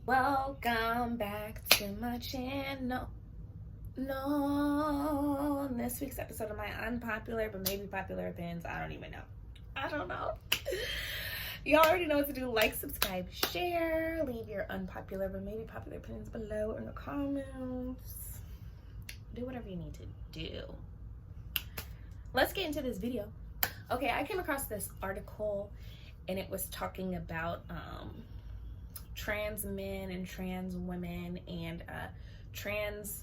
Welcome back to my channel. No, this week's episode of my unpopular but maybe popular opinions. I don't even know. I don't know. Y'all already know what to do. Like, subscribe, share, leave your unpopular but maybe popular opinions below in the comments. Do whatever you need to do. Let's get into this video. Okay, I came across this article and it was talking about trans men and trans women and trans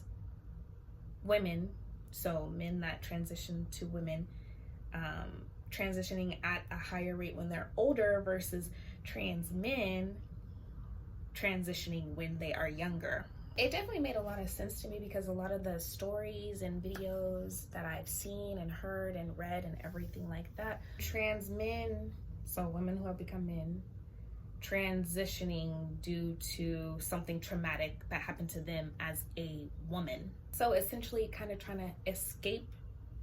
women, so men that transition to women, transitioning at a higher rate when they're older versus trans men transitioning when they are younger. It definitely made a lot of sense to me because a lot of the stories and videos that I've seen and heard and read and everything like that, trans men, so women who have become men, transitioning due to something traumatic that happened to them as a woman. So essentially kind of trying to escape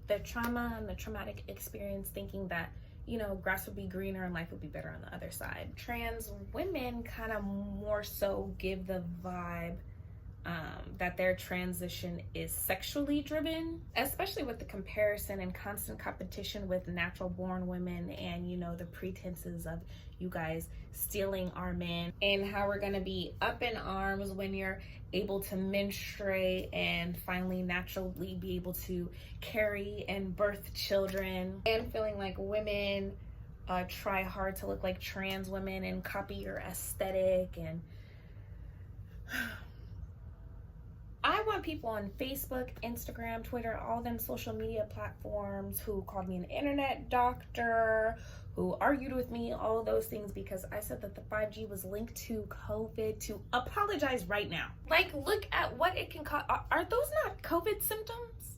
the trauma and the traumatic experience, thinking that, you know, grass would be greener and life would be better on the other side. Trans women kind of more so give the vibe that their transition is sexually driven, especially with the comparison and constant competition with natural born women and, you know, the pretenses of you guys stealing our men and how we're gonna be up in arms when you're able to menstruate and finally naturally be able to carry and birth children, and feeling like women try hard to look like trans women and copy your aesthetic. And I want people on Facebook, Instagram, Twitter, all them social media platforms who called me an internet doctor, who argued with me, all of those things, because I said that the 5G was linked to COVID, to apologize right now. Like, look at what it can cause. Are those not COVID symptoms?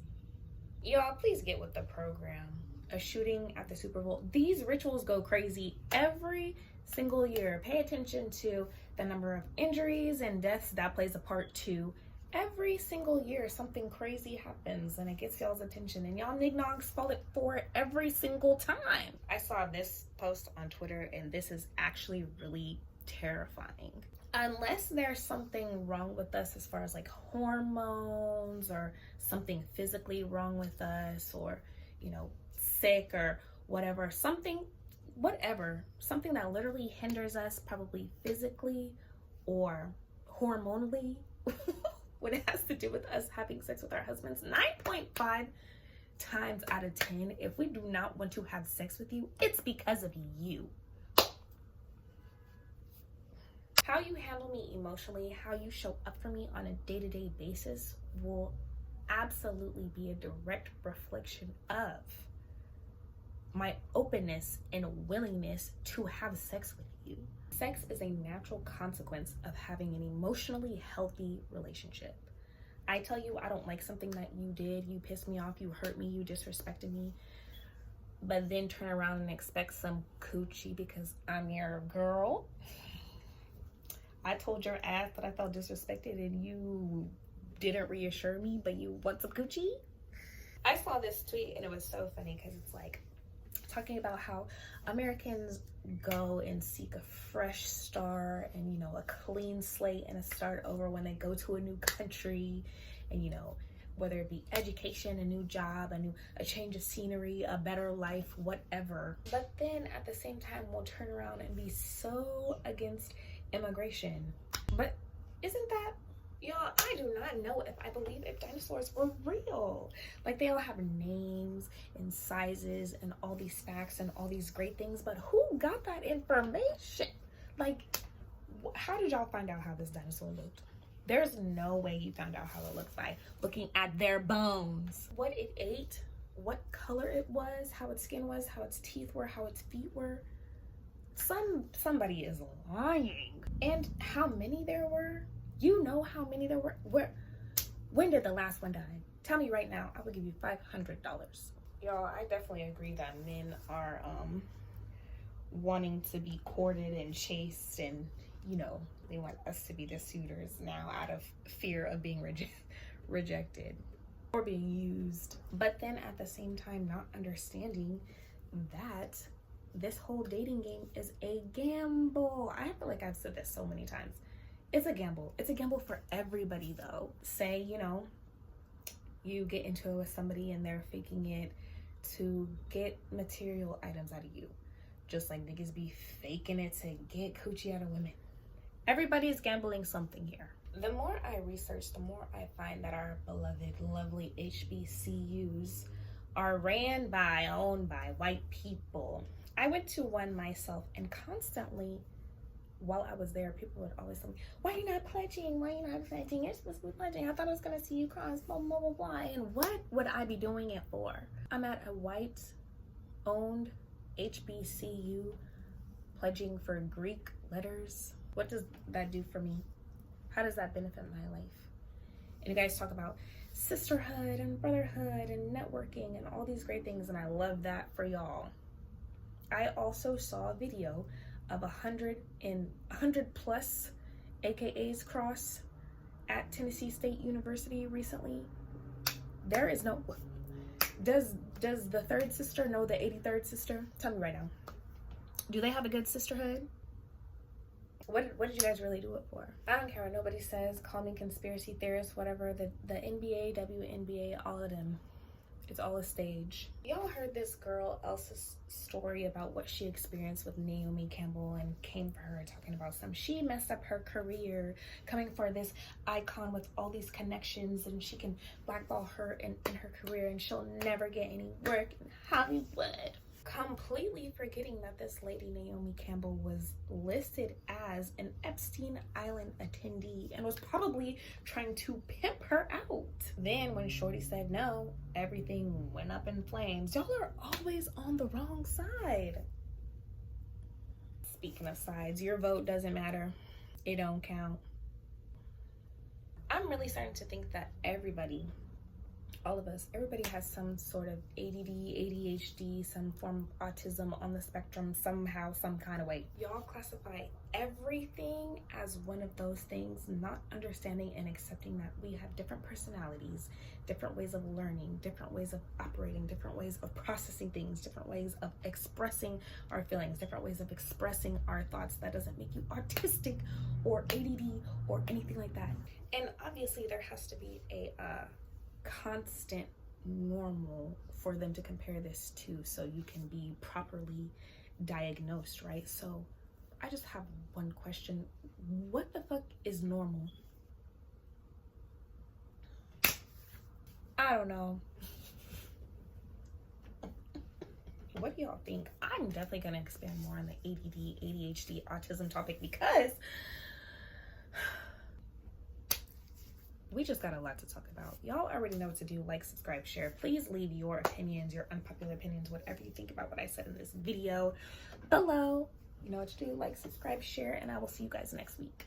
Y'all, please get with the program. A shooting at the Super Bowl. These rituals go crazy every single year. Pay attention to the number of injuries and deaths. That plays a part too. Every single year something crazy happens and it gets y'all's attention, and y'all nignogs fall it for it every single time. I saw this post on Twitter and this is actually really terrifying. Unless there's something wrong with us as far as like hormones or something physically wrong with us, or, you know, sick or whatever, something that literally hinders us, probably physically or hormonally, when it has to do with us having sex with our husbands, 9.5 times out of 10, if we do not want to have sex with you, it's because of you. How you handle me emotionally, how you show up for me on a day-to-day basis will absolutely be a direct reflection of my openness and willingness to have sex with you. Sex is a natural consequence of having an emotionally healthy relationship. I tell you I don't like something that you did, you pissed me off, you hurt me, you disrespected me, but then turn around and expect some coochie because I'm your girl. I told your ass that I felt disrespected and you didn't reassure me, but you want some coochie? I saw this tweet and it was so funny because it's like talking about how Americans go and seek a fresh start and, you know, a clean slate and a start over when they go to a new country, and, you know, whether it be education, a new job, a change of scenery, a better life, whatever. But then at the same time we'll turn around and be so against immigration. But isn't that, y'all, I do not know if I believe if dinosaurs were real. Like, they all have names and sizes and all these facts and all these great things, but who got that information? Like, how did y'all find out how this dinosaur looked? There's no way you found out how it looked by looking at their bones. What it ate, what color it was, how its skin was, how its teeth were, how its feet were. Somebody is lying. And how many there were? You know how many there were? When did the last one die? Tell me right now. I will give you $500. Y'all, I definitely agree that men are wanting to be courted and chased, and, you know, they want us to be the suitors now out of fear of being rejected or being used. But then at the same time not understanding that this whole dating game is a gamble. I feel like I've said this so many times. It's a gamble. It's a gamble for everybody though. Say, you know, you get into it with somebody and they're faking it to get material items out of you. Just like niggas be faking it to get coochie out of women. Everybody's gambling something here. The more I research, the more I find that our beloved, lovely HBCUs are owned by white people. I went to one myself, and constantly, while I was there, people would always tell me, why are you not pledging? Why are you not pledging? You're supposed to be pledging. I thought I was going to see you cross, blah, blah, blah, blah. And what would I be doing it for? I'm at a white-owned HBCU pledging for Greek letters. What does that do for me? How does that benefit my life? And you guys talk about sisterhood and brotherhood and networking and all these great things, and I love that for y'all. I also saw a video of 100 plus AKAs cross at Tennessee State University recently. There is no, does the third sister know the 83rd sister? Tell me right now. Do they have a good sisterhood? What did you guys really do it for? I don't care what nobody says. Call me conspiracy theorist, whatever. The NBA, WNBA, all of them. It's all a stage. Y'all heard this girl Elsa's story about what she experienced with Naomi Campbell and came for her talking about she messed up her career coming for this icon with all these connections, and she can blackball her in her career and she'll never get any work in Hollywood. Completely forgetting that this lady Naomi Campbell was listed as an Epstein Island attendee and was probably trying to pimp her out. Then when Shorty said no, everything went up in flames. Y'all are always on the wrong side. Speaking of sides, your vote doesn't matter. It don't count. I'm really starting to think that everybody, all of us, everybody has some sort of ADD, ADHD, some form of autism on the spectrum somehow, some kind of way. Y'all classify everything as one of those things, not understanding and accepting that we have different personalities, different ways of learning, different ways of operating, different ways of processing things, different ways of expressing our feelings, different ways of expressing our thoughts. That doesn't make you autistic or ADD or anything like that. And obviously there has to be a constant normal for them to compare this to, so you can be properly diagnosed, right? So I just have one question. What the fuck is normal? I don't know. What do y'all think? I'm definitely gonna expand more on the ADD, ADHD, autism topic because we just got a lot to talk about. Y'all already know what to do. Like, subscribe, share. Please leave your opinions, your unpopular opinions, whatever you think about what I said in this video below. You know what to do. Like, subscribe, share, and I will see you guys next week.